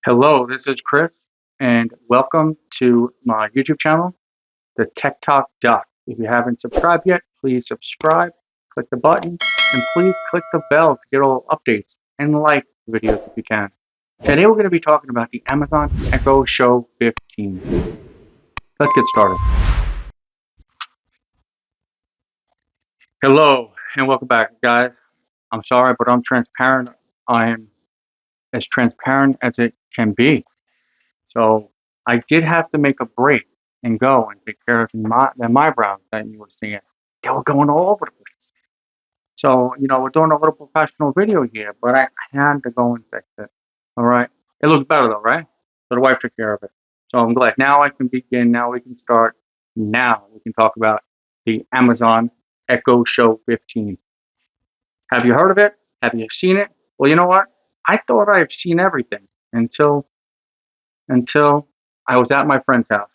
Hello, this is Chris, and welcome to my YouTube channel, the Tech Talk Duck. If you haven't subscribed yet, please subscribe, click the button, and please click the bell to get all updates and like the videos if you can. Today we're going to be talking about the Amazon Echo Show 15. Let's get started. Hello, and welcome back, guys. I'm sorry, but I'm transparent. I am as transparent as it can be. So I did have to make a break and go and take care of my brows that you were seeing. They were going all over the place. So, we're doing a little professional video here, but I had to go and fix it. All right. It looks better though, right? So the wife took care of it. So I'm glad. Now I can begin. Now we can start. Now we can talk about the Amazon Echo Show 15. Have you heard of it? Have you seen it? Well, you know what? I thought I've seen everything until I was at my friend's house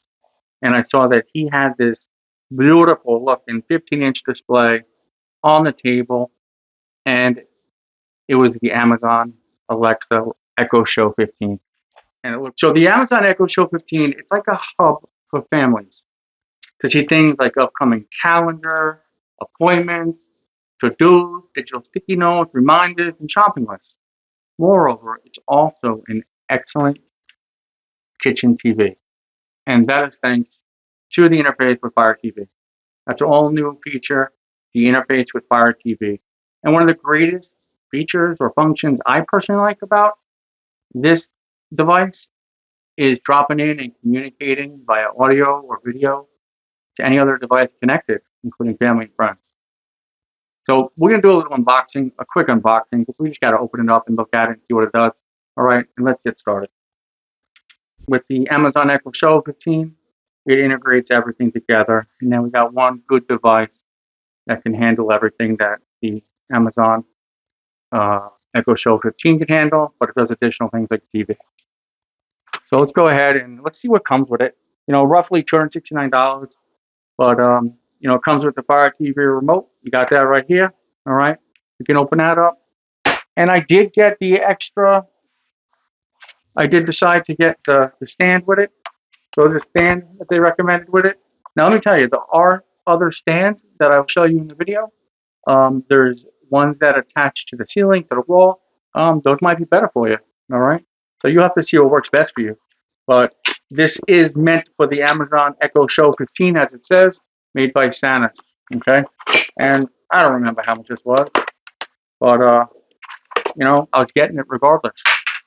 and I saw that he had this beautiful looking 15-inch display on the table, and it was the Amazon Alexa Echo Show 15. And it looked so the Amazon Echo Show 15, it's like a hub for families to see things like upcoming calendar, appointments, to-dos, digital sticky notes, reminders, and shopping lists. Moreover, it's also an excellent kitchen TV. And that is thanks to the interface with Fire TV. That's an all new feature, the interface with Fire TV. And one of the greatest features or functions I personally like about this device is dropping in and communicating via audio or video to any other device connected, including family and friends. So we're going to do a little unboxing, a quick unboxing, because we just got to open it up and look at it and see what it does. All right, and let's get started. With the Amazon Echo Show 15, it integrates everything together. And then we got one good device that can handle everything that the Amazon Echo Show 15 can handle, but it does additional things like TV. So let's go ahead and let's see what comes with it. Roughly $269, but it comes with the Fire TV remote. You got that right here. All right, you can open that up. And I did get the extra. I did decide to get the stand with it. So the stand that they recommended with it. Now let me tell you, there are other stands that I'll show you in the video. There's ones that attach to the ceiling, to the wall. Those might be better for you. All right. So you have to see what works best for you. But this is meant for the Amazon Echo Show 15, as it says, made by Santa. Okay. And I don't remember how much this was, but I was getting it regardless.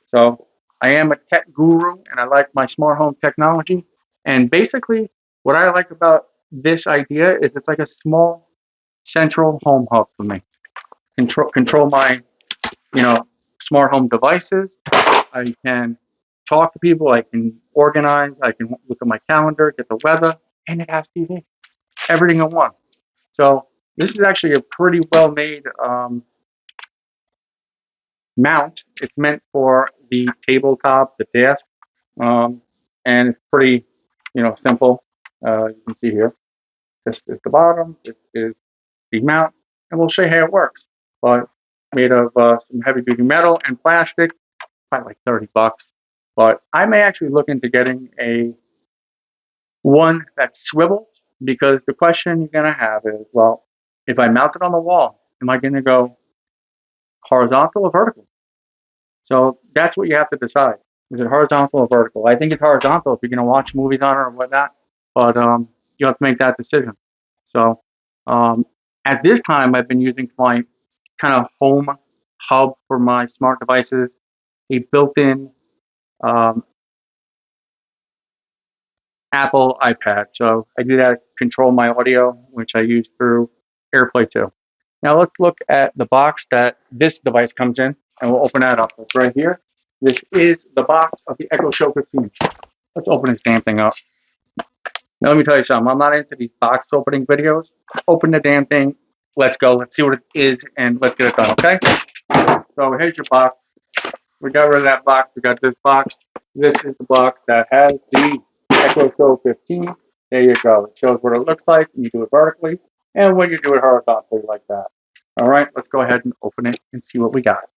So I am a tech guru, and I like my smart home technology. And basically, what I like about this idea is it's like a small central home hub for me. Control my, smart home devices. I can talk to people. I can organize. I can look at my calendar, get the weather, and it has TV. Everything in one. So this is actually a pretty well-made mount. It's meant for the tabletop, the desk, and it's pretty, simple. You can see here. This is the bottom. This is the mount, and we'll show you how it works. But made of some heavy-duty metal and plastic, probably like $30. But I may actually look into getting one that swivels, because the question you're gonna have is, well, if I mount it on the wall, am I gonna go horizontal or vertical? So that's what you have to decide. Is it horizontal or vertical? I think it's horizontal if you're gonna watch movies on it or whatnot. But you have to make that decision. So at this time, I've been using my kind of home hub for my smart devices, a built-in Apple iPad. So I do that to control my audio, which I use through AirPlay 2. Now let's look at the box that this device comes in, and we'll open that up. It's right here. This is the box of the Echo Show 15. Let's open this damn thing up. Now let me tell you something. I'm not into these box opening videos. Open the damn thing. Let's go. Let's see what it is, and let's get it done, okay? So here's your box. We got rid of that box. We got this box. This is the box that has the Echo Show 15. There you go. It shows what it looks like when you do it vertically and when you do it horizontally like that. All right, let's go ahead and open it and see what we got.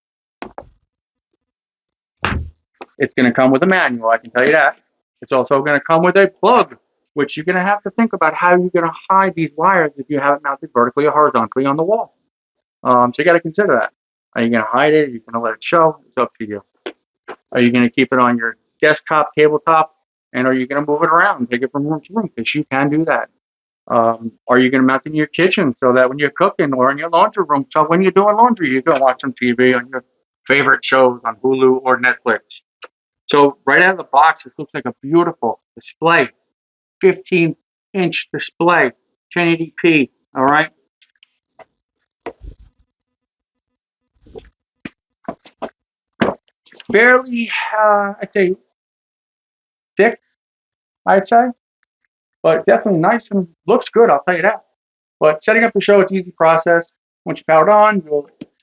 It's going to come with a manual, I can tell you that. It's also going to come with a plug, which you're going to have to think about how you're going to hide these wires if you have it mounted vertically or horizontally on the wall. So you got to consider that. Are you going to hide it? Are you going to let it show? It's up to you. Are you going to keep it on your desktop, tabletop? And are you going to move it around, take it from room to room? Because you can do that. Are you going to mount it in your kitchen so that when you're cooking, or in your laundry room, so when you're doing laundry, you can watch some TV on your favorite shows on Hulu or Netflix? So right out of the box, this looks like a beautiful display, 15-inch display, 1080p. All right. Fairly, I'd say thick, I'd say, but definitely nice and looks good. I'll tell you that. But setting up the show, it's an easy process. Once you power it on,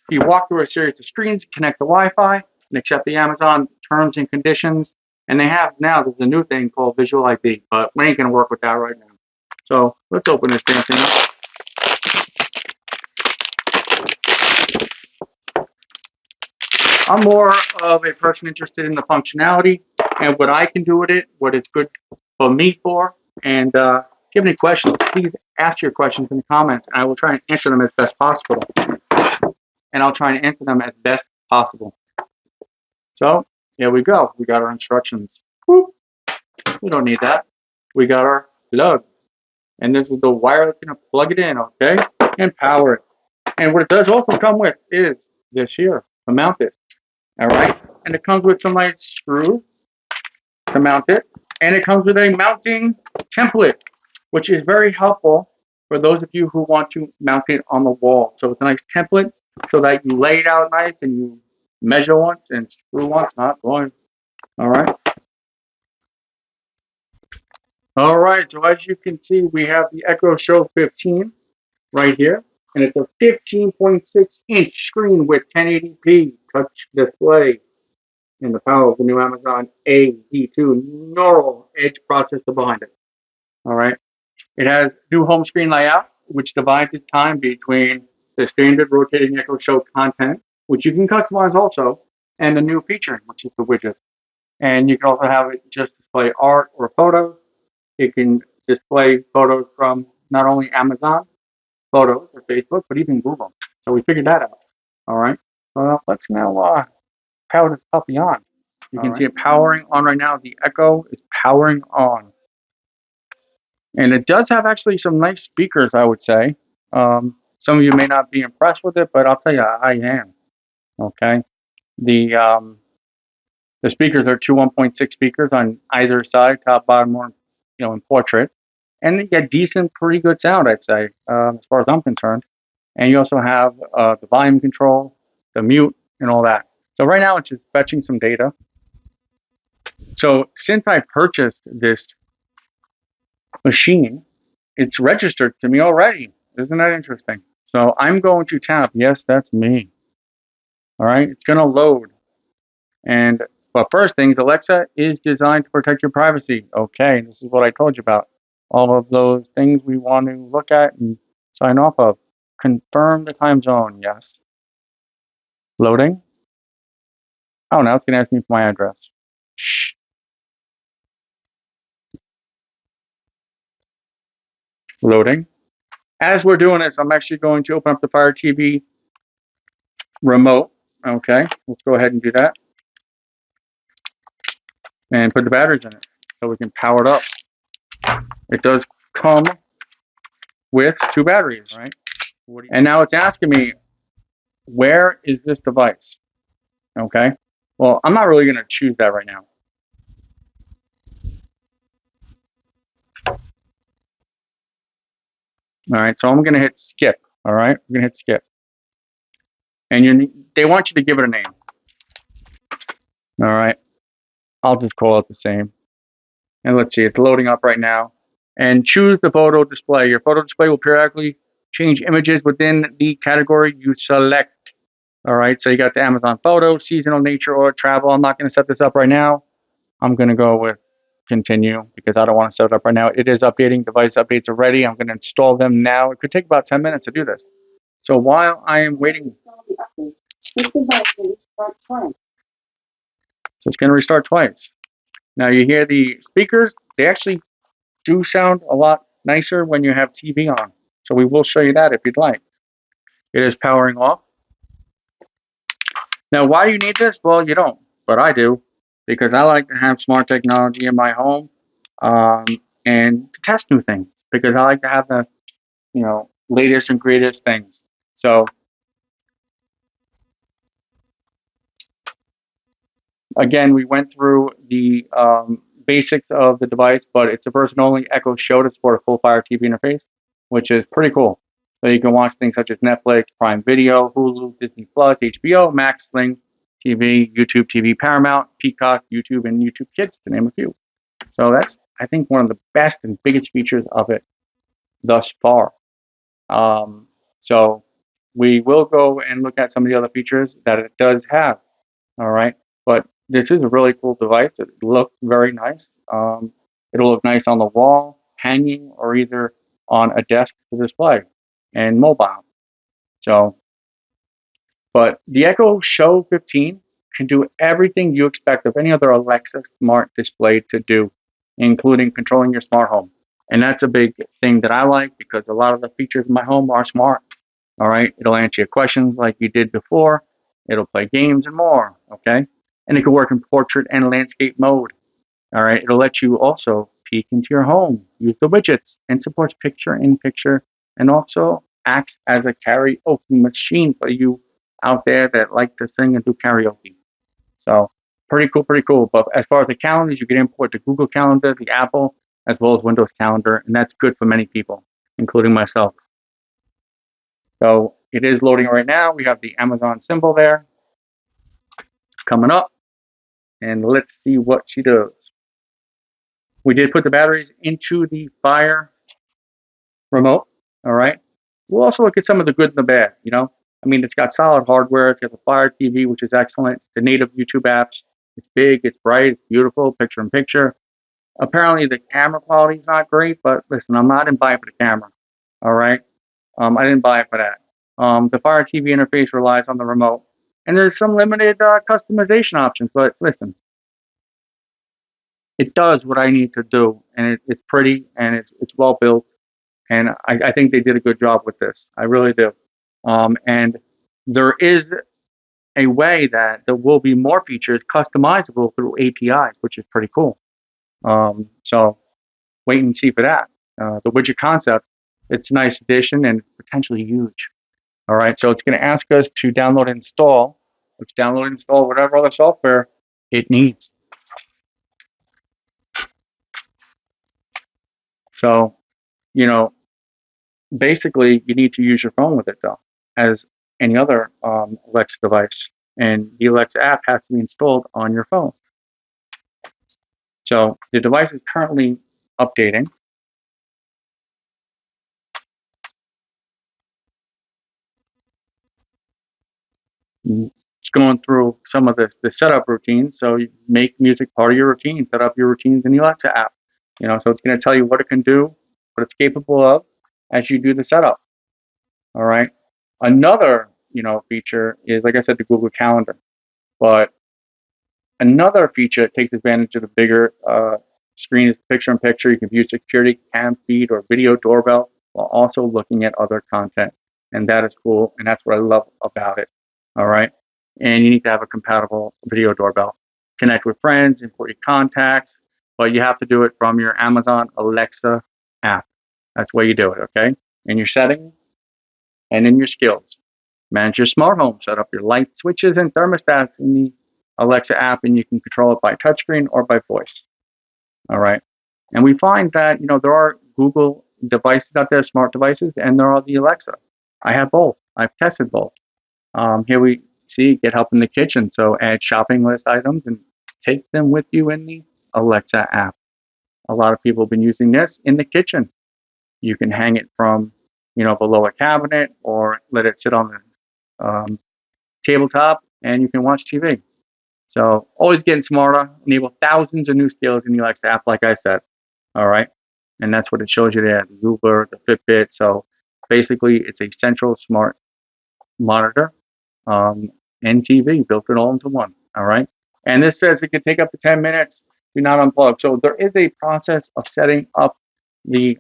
you walk through a series of screens, connect the Wi-Fi, and accept the Amazon terms and conditions. And they have now, there's a new thing called Visual ID, but we ain't going to work with that right now. So let's open this damn thing up. I'm more of a person interested in the functionality and what I can do with it, what it's good for me for. And if you have any questions, please ask your questions in the comments, and I will try and answer them as best possible. And I'll try and answer them as best possible. So here we go. We got our instructions. Whoop. We don't need that. We got our plug. And this is the wire that's going to plug it in, okay? And power it. And what it does also come with is this here to mount it. All right? And it comes with some nice screws to mount it. And it comes with a mounting template, which is very helpful for those of you who want to mount it on the wall. So it's a nice template so that you lay it out nice and you measure once and screw once, not going. All right. All right. So as you can see, we have the Echo Show 15 right here. And it's a 15.6-inch screen with 1080p touch display and the power of the new Amazon AD2 Neural Edge processor behind it. All right. It has new home screen layout, which divides the time between the standard rotating Echo Show content, which you can customize also, and the new feature, which is the widget. And you can also have it just display art or photos. It can display photos from not only Amazon Photos or Facebook, but even Google. So we figured that out. All right. Well, let's now power this puppy on. You can see it powering on right now. The Echo is powering on. And it does have actually some nice speakers, I would say. Some of you may not be impressed with it, but I'll tell you, I am. Okay. The speakers are two 1.6 speakers on either side, top, bottom, or in portrait, and they get decent, pretty good sound, I'd say, as far as I'm concerned. And you also have the volume control, the mute, and all that. So right now it's just fetching some data. So since I purchased this machine, it's registered to me already. Isn't that interesting? So I'm going to tap, yes, that's me. All right, it's going to load. And but first things, Alexa is designed to protect your privacy. Okay, this is what I told you about. All of those things we want to look at and sign off of. Confirm the time zone, yes. Loading. Oh, now it's going to ask me for my address. Shh. Loading. As we're doing this, I'm actually going to open up the Fire TV remote. Okay, let's go ahead and do that. And put the batteries in it so we can power it up. It does come with two batteries, right? And now it's asking me, where is this device? Okay, well, I'm not really going to choose that right now. All right, so I'm going to hit skip. All right, I'm going to hit skip. And they want you to give it a name. All right, I'll just call it the same. And let's see, it's loading up right now. And choose the photo display. Your photo display will periodically change images within the category you select. All right, so you got the Amazon photo, seasonal, nature, or travel. I'm not going to set this up right now. I'm going to go with continue because I don't want to set it up right now. It is updating. Device updates are ready. I'm going to install them now. It could take about 10 minutes to do this. So while I am waiting. So it's going to restart twice. Now you hear the speakers, they actually do sound a lot nicer when you have TV on. So we will show you that if you'd like. It is powering off. Now, why you need this? Well, you don't, but I do, because I like to have smart technology in my home, um, and to test new things, because I like to have the, latest and greatest things. So again, we went through the basics of the device, but it's a person-only Echo Show to support a full Fire TV interface, which is pretty cool. So you can watch things such as Netflix, Prime Video, Hulu, Disney Plus, HBO, Max, Sling TV, YouTube TV, Paramount, Peacock, YouTube, and YouTube Kids, to name a few. So that's, I think, one of the best and biggest features of it thus far. So we will go and look at some of the other features that it does have. All right, but this is a really cool device. It looks very nice. It'll look nice on the wall, hanging, or either on a desk to display and mobile. So, but the Echo Show 15 can do everything you expect of any other Alexa smart display to do, including controlling your smart home. And that's a big thing that I like, because a lot of the features in my home are smart. All right, it'll answer your questions like you did before. It'll play games and more. Okay, and it can work in portrait and landscape mode. All right, it'll let you also peek into your home, use the widgets, and supports picture-in-picture, and also acts as a karaoke machine for you out there that like to sing and do karaoke. So pretty cool, pretty cool. But as far as the calendars, you can import the Google Calendar, the Apple, as well as Windows Calendar, and that's good for many people, including myself. So it is loading right now. We have the Amazon symbol there coming up, and let's see what she does. We did put the batteries into the Fire remote. All right. We'll also look at some of the good and the bad. I mean, it's got solid hardware. It's got the Fire TV, which is excellent. The native YouTube apps. It's big. It's bright. It's beautiful. Picture in picture. Apparently, the camera quality is not great, but listen, I'm not in buy for the camera. All right. I didn't buy it for that. The Fire TV interface relies on the remote, and there's some limited customization options. But listen, it does what I need to do, and it's pretty, and it's well built, and I think they did a good job with this. I really do. And there is a way that there will be more features customizable through APIs, which is pretty cool. So wait and see for that. The widget concept, it's a nice addition and potentially huge. All right, so it's going to ask us to download and install. Let's download and install whatever other software it needs. So, basically, you need to use your phone with it, though, as any other Alexa device. And the Alexa app has to be installed on your phone. So the device is currently updating. It's going through some of the setup routines. So you make music part of your routine, set up your routines in the Alexa app. So it's going to tell you what it can do, what it's capable of as you do the setup. All right. Another, feature is, like I said, the Google Calendar. But another feature that takes advantage of the bigger screen is picture-in-picture. You can view security cam feed or video doorbell while also looking at other content. And that is cool, and that's what I love about it. All right. And you need to have a compatible video doorbell. Connect with friends, import your contacts, but you have to do it from your Amazon Alexa app. That's where you do it, okay? In your settings and in your skills. Manage your smart home, set up your light switches and thermostats in the Alexa app, and you can control it by touchscreen or by voice. All right. And we find that, there are Google devices out there, smart devices, and there are the Alexa. I have both. I've tested both. Here we see get help in the kitchen. So add shopping list items and take them with you in the Alexa app. A lot of people have been using this in the kitchen. You can hang it from, below a cabinet or let it sit on the tabletop, and you can watch TV. So always getting smarter, enable thousands of new skills in the Alexa app, like I said. All right. And that's what it shows you there, the Uber, the Fitbit. So basically, it's a central smart monitor and TV, built it all into one. All right. And this says it could take up to 10 minutes. Do not unplug. So there is a process of setting up the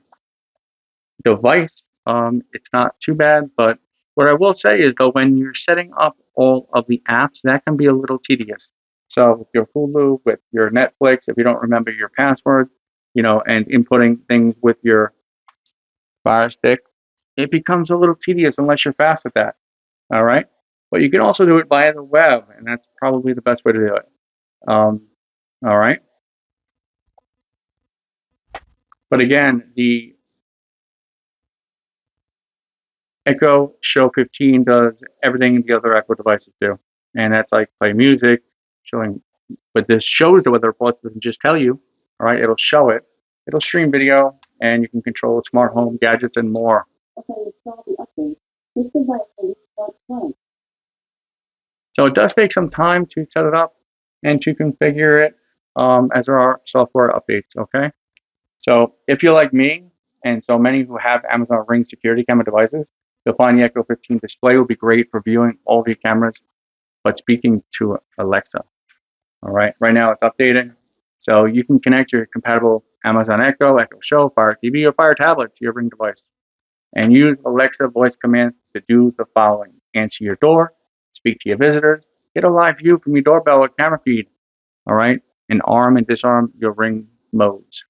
device. It's not too bad, but what I will say is though, when you're setting up all of the apps, that can be a little tedious. So with your Hulu, with your Netflix, if you don't remember your password, and inputting things with your Fire Stick, it becomes a little tedious unless you're fast at that. All right, but you can also do it via the web, and that's probably the best way to do it. All right, but again, the Echo Show 15 does everything the other Echo devices do, and that's like play music, showing. But this shows the weather reports. It doesn't just tell you. All right, it'll show it. It'll stream video, and you can control smart home gadgets and more. Okay, install the update. This device will start playing. So it does take some time to set it up and to configure it, as there are software updates. Okay, so if you're like me, and so many who have Amazon Ring security camera devices, you'll find the Echo 15 display will be great for viewing all of your cameras, but speaking to Alexa. All right, right now it's updating. So you can connect your compatible Amazon Echo, Echo Show, Fire TV, or Fire tablet to your Ring device and use Alexa voice commands to do the following: answer your door, speak to your visitors, get a live view from your doorbell or camera feed, all right, and arm and disarm your Ring modes.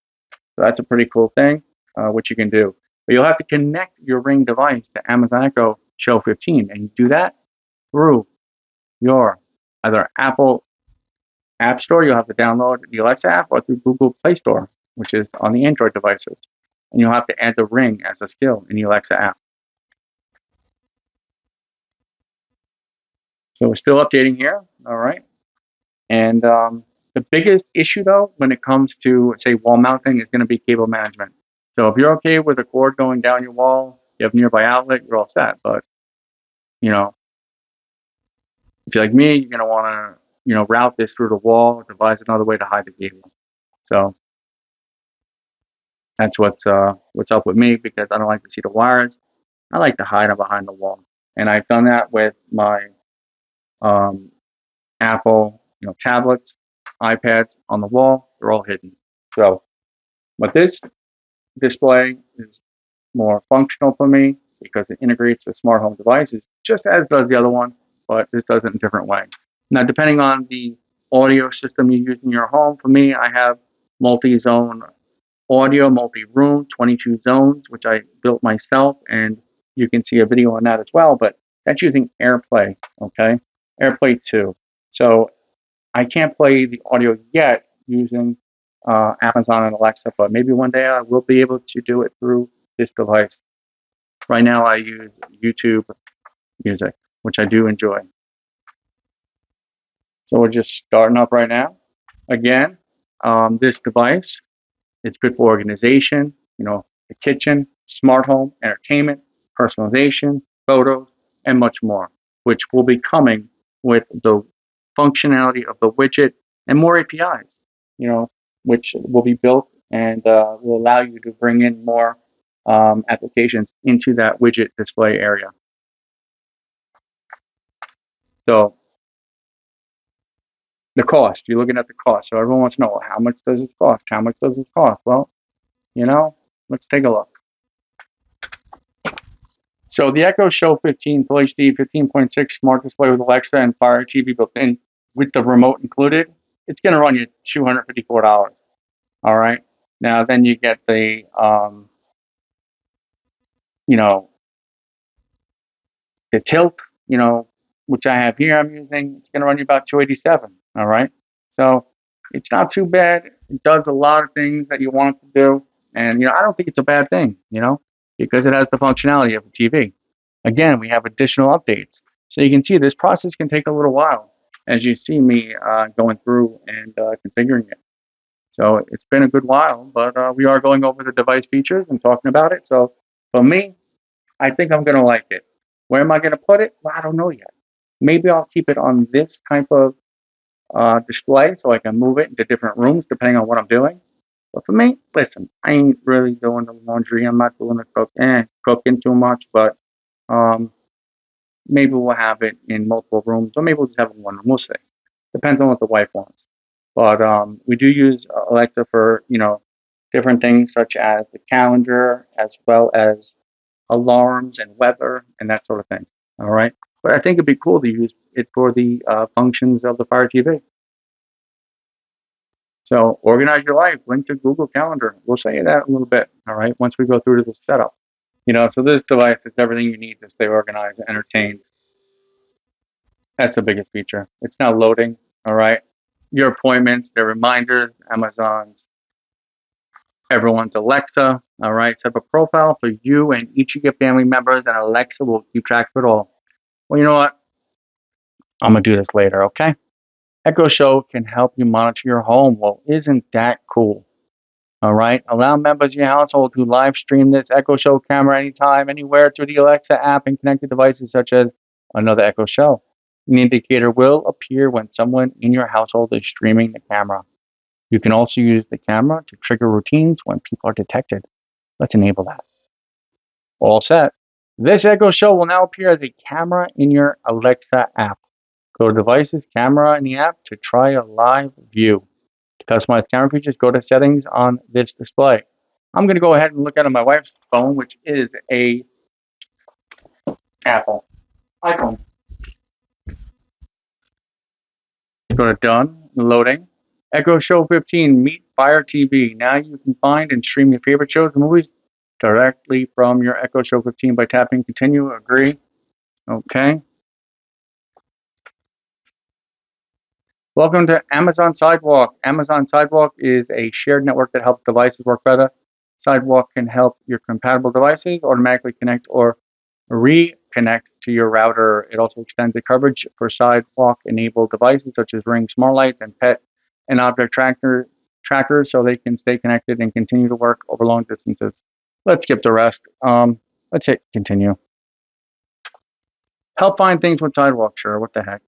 So that's a pretty cool thing, which you can do. But you'll have to connect your Ring device to Amazon Echo Show 15, and you do that through your either Apple App Store. You'll have to download the Alexa app, or through Google Play Store, which is on the Android devices. And you'll have to add the Ring as a skill in the Alexa app. So we're still updating here, all right? And the biggest issue, though, when it comes to, say, wall mounting is going to be cable management. So if you're okay with a cord going down your wall, you have a nearby outlet, you're all set. But, if you're like me, you're going to want to, route this through the wall, devise another way to hide the cable. So that's what's up with me, because I don't like to see the wires. I like to hide them behind the wall. And I've done that with my Apple, tablets, iPads on the wall. They're all hidden. So, but this display is more functional for me because it integrates with smart home devices, just as does the other one, but this does it in a different way. Now, depending on the audio system you use in your home, for me, I have multi-zone audio, multi-room, 22 zones, which I built myself, and you can see a video on that as well, but that's using AirPlay, okay? AirPlay 2. So I can't play the audio yet using Amazon and Alexa, but maybe one day I will be able to do it through this device. Right now I use YouTube Music, which I do enjoy. So we're just starting up right now. Again, this device, it's good for organization, the kitchen, smart home, entertainment, personalization, photos, and much more, which will be coming with the functionality of the widget and more APIs, which will be built and will allow you to bring in more applications into that widget display area. So the cost, you're looking at the cost. So everyone wants to know, well, how much does it cost? How much does it cost? Well, let's take a look. So the Echo Show 15 Full HD 15.6 smart display with Alexa and Fire TV built in with the remote included, it's going to run you $254. All right. Now then you get the the tilt, which I have here I'm using, it's going to run you about $287. All right. So it's not too bad. It does a lot of things that you want to do. And, I don't think it's a bad thing, because it has the functionality of a TV. Again, we have additional updates. So you can see this process can take a little while as you see me going through and configuring it. So it's been a good while, but we are going over the device features and talking about it. So for me, I think I'm going to like it. Where am I going to put it? Well, I don't know yet. Maybe I'll keep it on this type of display so I can move it into different rooms depending on what I'm doing. But for me, listen, I ain't really doing the laundry. I'm not doing the cooking too much, but maybe we'll have it in multiple rooms, or maybe we'll just have it in one room. We'll see. Depends on what the wife wants. But we do use Alexa for, different things such as the calendar, as well as alarms and weather and that sort of thing. All right. But I think it'd be cool to use it for the functions of the Fire TV. So organize your life. Link to Google Calendar. We'll show you that in a little bit. All right. Once we go through to the setup. So this device is everything you need to stay organized and entertained. That's the biggest feature. It's now loading. All right. Your appointments, their reminders, Amazon's, everyone's Alexa. All right. Set up a profile for you and each of your family members, and Alexa will keep track of it all. Well, you know what? I'm going to do this later. Okay. Echo Show can help you monitor your home. Well, isn't that cool? All right. Allow members of your household to live stream this Echo Show camera anytime, anywhere through the Alexa app and connected devices such as another Echo Show. An indicator will appear when someone in your household is streaming the camera. You can also use the camera to trigger routines when people are detected. Let's enable that. All set. This Echo Show will now appear as a camera in your Alexa app. Go to Devices, Camera in the app to try a live view. To customize camera features, go to Settings on this display. I'm going to go ahead and look at it on my wife's phone, which is a Apple iPhone. Go to Done, Loading. Echo Show 15, Meet Fire TV. Now you can find and stream your favorite shows and movies directly from your Echo Show 15 by tapping Continue, Agree. Okay. Welcome to Amazon Sidewalk. Amazon Sidewalk is a shared network that helps devices work better. Sidewalk can help your compatible devices automatically connect or reconnect to your router. It also extends the coverage for Sidewalk-enabled devices such as Ring Smart Lights and pet and object trackers so they can stay connected and continue to work over long distances. Let's skip the rest. Let's hit continue. Help find things with Sidewalk, sure, what the heck.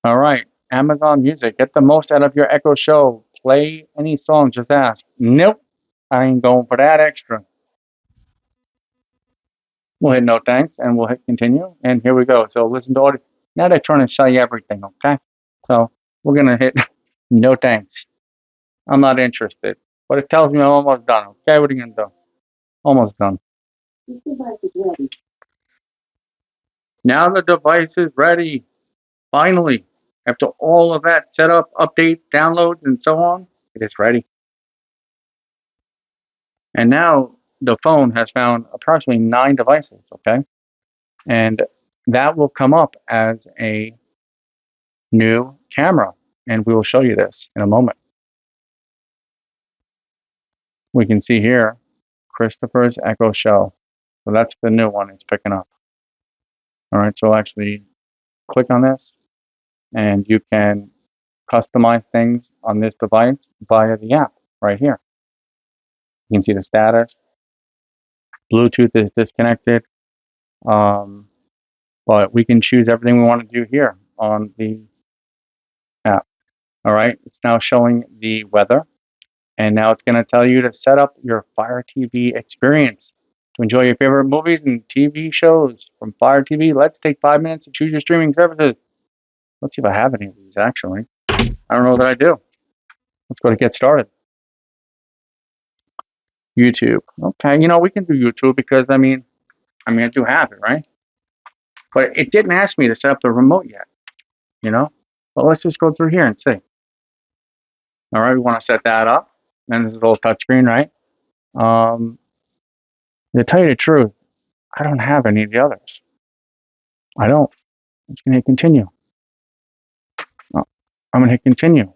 All right, Amazon Music. Get the most out of your Echo Show. Play any song, just ask. Nope, I ain't going for that extra. We'll hit no thanks and we'll hit continue. And here we go. So listen to audio. Now they're trying to show you everything, okay? So we're going to hit no thanks. I'm not interested. But it tells me I'm almost done, okay? What are you going to do? Almost done. Now the device is ready. Finally, after all of that setup, update, downloads, and so on, it is ready. And now the phone has found approximately 9 devices, okay? And that will come up as a new camera. And we will show you this in a moment. We can see here, Christopher's Echo Show. So that's the new one it's picking up. All right, so I'll actually click on this and you can customize things on this device via the app right here. You can see the status. Bluetooth is disconnected. But we can choose everything we want to do here on the app. All right, it's now showing the weather, and now it's going to tell you to set up your Fire TV experience to enjoy your favorite movies and TV shows from Fire TV. Let's take 5 minutes to choose your streaming services. Let's see if I have any of these actually. I don't know that I do. Let's go to get started. YouTube. Okay, we can do YouTube because I do have it, right? But it didn't ask me to set up the remote yet, But let's just go through here and see. All right, we want to set that up. And this is a little touchscreen, right? To tell you the truth, I don't have any of the others. I don't. I'm just going to hit continue. Oh, I'm going to hit continue.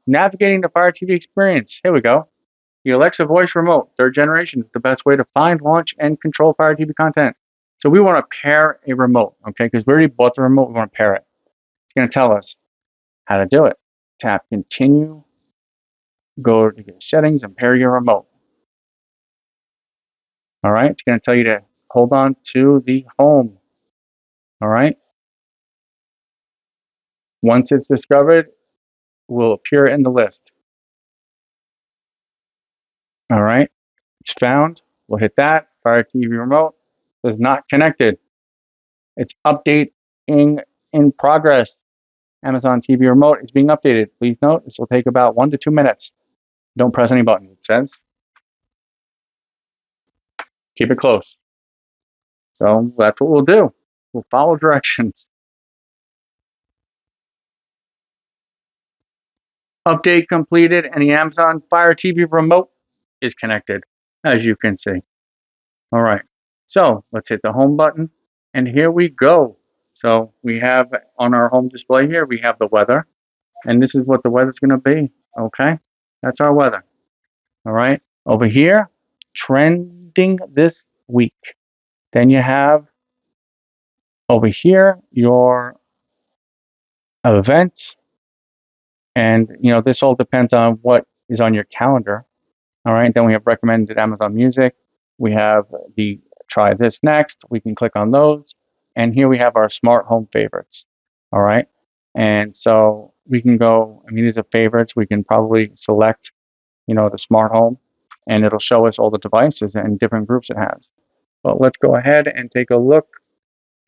Navigating the Fire TV experience. Here we go. The Alexa voice remote, 3rd generation, is the best way to find, launch, and control Fire TV content. So we want to pair a remote, okay? Because we already bought the remote, we want to pair it. It's going to tell us how to do it. Tap continue, go to your settings, and pair your remote. All right, it's going to tell you to hold on to the home. All right. Once it's discovered, it will appear in the list. All right, it's found. We'll hit that. Fire TV remote is not connected. It's update in progress. Amazon TV remote is being updated. Please note this will take about 1 to 2 minutes. Don't press any buttons, it says. Keep it close. So that's what we'll do. We'll follow directions. Update completed, and the Amazon Fire TV remote is connected, as you can see. All right, so let's hit the home button, and here we go. So we have on our home display here, we have the weather, and this is what the weather's going to be. Okay, that's our weather. All right, over here, trending this week. Then you have over here your events, and this all depends on what is on your calendar. All right, then we have recommended Amazon Music. We have the try this next. We can click on those, and here we have our smart home favorites. All right, and so we can go. I mean, these are favorites. We can probably select, the smart home, and it'll show us all the devices and different groups it has. But let's go ahead and take a look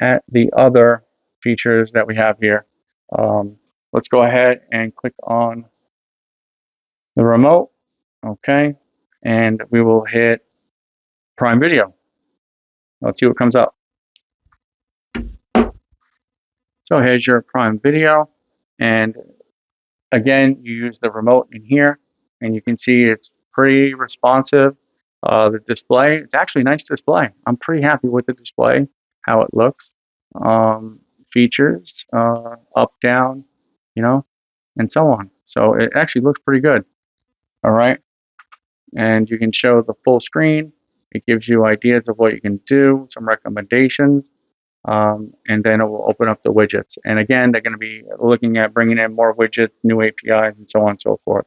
at the other features that we have here. Let's go ahead and click on the remote. Okay, and we will hit Prime Video. Let's see what comes up. So here's your Prime Video, and again, you use the remote in here, and you can see it's pretty responsive. The display, it's actually a nice display. I'm pretty happy with the display, how it looks. Features, up, down, and so on. So it actually looks pretty good. All right, and you can show the full screen. It gives you ideas of what you can do, some recommendations, and then it will open up the widgets. And again, they're going to be looking at bringing in more widgets, new APIs, and so on and so forth.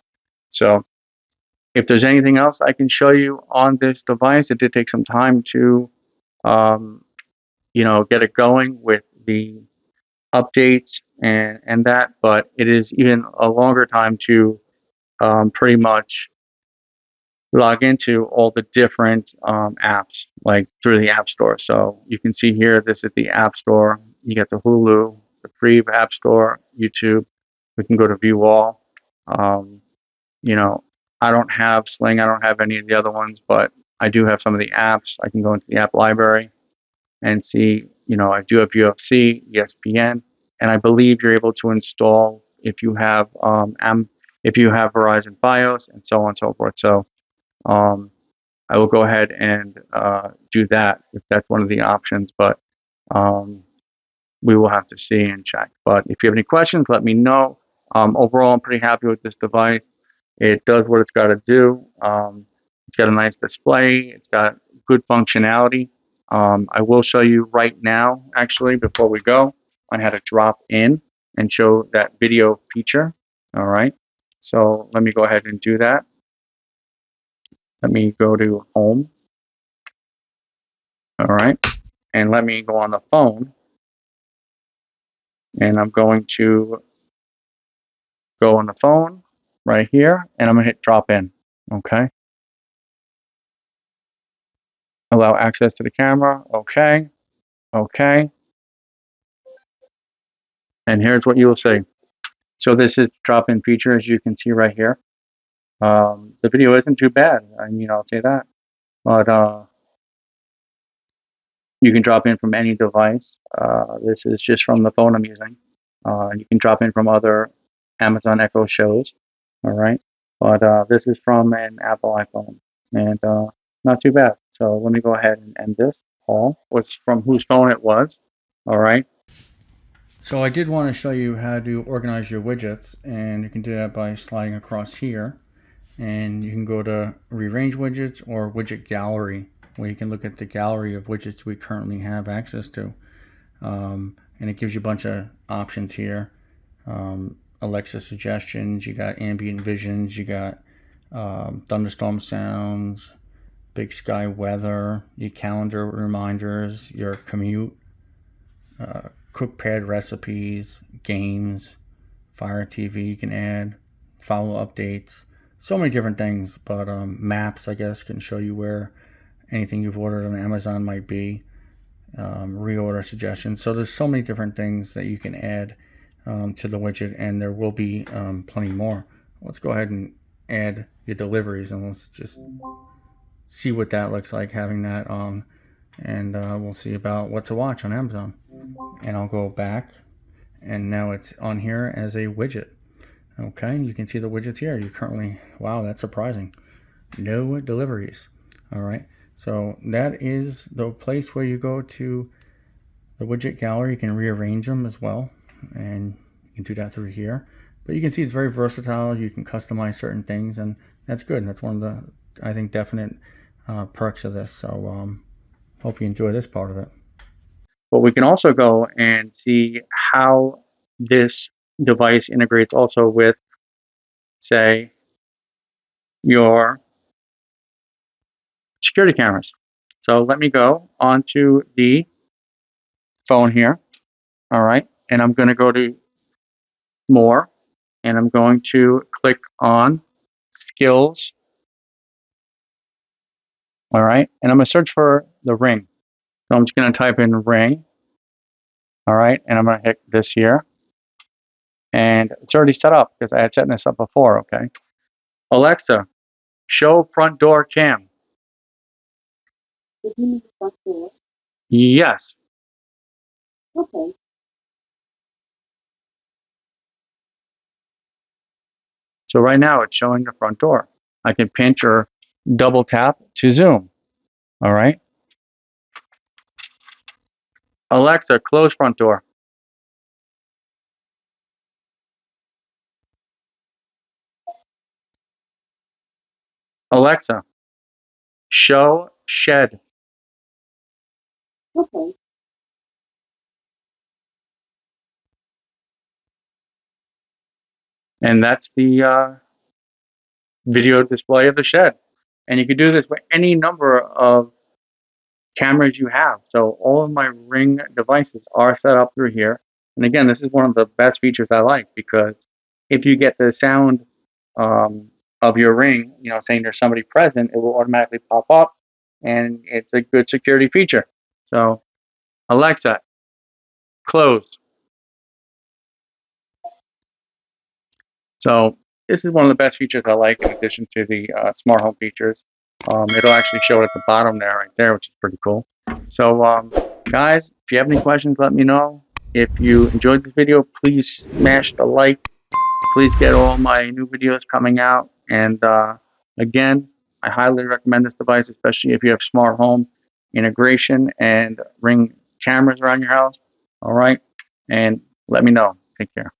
So if there's anything else I can show you on this device, it did take some time to, get it going with the updates and that, but it is even a longer time to pretty much log into all the different apps, like through the App Store. So you can see here, this is the App Store. You get the Hulu, the free App Store, YouTube. We can go to View All. I don't have Sling. I don't have any of the other ones, but I do have some of the apps. I can go into the app library and see, I do have UFC, ESPN, and I believe you're able to install if you have Verizon BIOS and so on and so forth. So I will go ahead and do that if that's one of the options, but we will have to see and check. But if you have any questions, let me know. Overall, I'm pretty happy with this device. It does what it's got to do. It's got a nice display. It's got good functionality. I will show you right now, actually, before we go, on how to drop in and show that video feature. All right. So let me go ahead and do that. Let me go to home. All right. And let me go on the phone. And I'm going to go on the phone right here, and I'm going to hit drop in. Okay. Allow access to the camera. Okay. Okay. And here's what you will see. So this is drop-in feature, as you can see right here. The video isn't too bad. I mean, I'll say that. But you can drop in from any device. This is just from the phone I'm using. You can drop in from other Amazon Echo shows. All right. But this is from an Apple iPhone. And not too bad. So let me go ahead and end this. Paul was from whose phone it was. All right. So I did want to show you how to organize your widgets, and you can do that by sliding across here, and you can go to rearrange widgets or widget gallery, where you can look at the gallery of widgets we currently have access to, and it gives you a bunch of options here. Alexa suggestions, you got ambient visions, you got thunderstorm sounds, big sky weather, your calendar reminders, your commute, cook-pad recipes, games, Fire TV you can add, follow updates, so many different things. But maps, I guess, can show you where anything you've ordered on Amazon might be. reorder suggestions. So there's so many different things that you can add to the widget, and there will be plenty more. Let's go ahead and add your deliveries, and let's just see what that looks like having that on, and we'll see about what to watch on Amazon. And I'll go back, and now it's on here as a widget. Okay, you can see the widgets here. You currently, wow, that's surprising. No deliveries. All right, so that is the place where you go to the widget gallery. You can rearrange them as well, and you can do that through here. But you can see it's very versatile. You can customize certain things, and that's good. That's one of the, I think, definite perks of this. So hope you enjoy this part of it. But we can also go and see how this device integrates also with, say, your security cameras. So let me go onto the phone here. All right. And I'm going to go to more, and I'm going to click on skills. All right. And I'm going to search for the Ring. So I'm just going to type in Ring. All right. And I'm going to hit this here. And it's already set up because I had set this up before. Okay. Alexa, show front door cam. Did you mean the front door? Yes. Okay. So right now it's showing the front door. I can pinch or double tap to zoom. All right. Alexa, close front door. Alexa, show shed. Okay. And that's the video display of the shed. And you can do this with any number of cameras you have. So all of my Ring devices are set up through here. And again, this is one of the best features I like, because if you get the sound of your Ring, saying there's somebody present, it will automatically pop up, and it's a good security feature. So Alexa, close. So this is one of the best features I like, in addition to the smart home features. It'll actually show it at the bottom there, right there, which is pretty cool. So guys, if you have any questions, let me know. If you enjoyed this video, please smash the like. Please get all my new videos coming out. And again, I highly recommend this device, especially if you have smart home integration and Ring cameras around your house. All right. And let me know. Take care.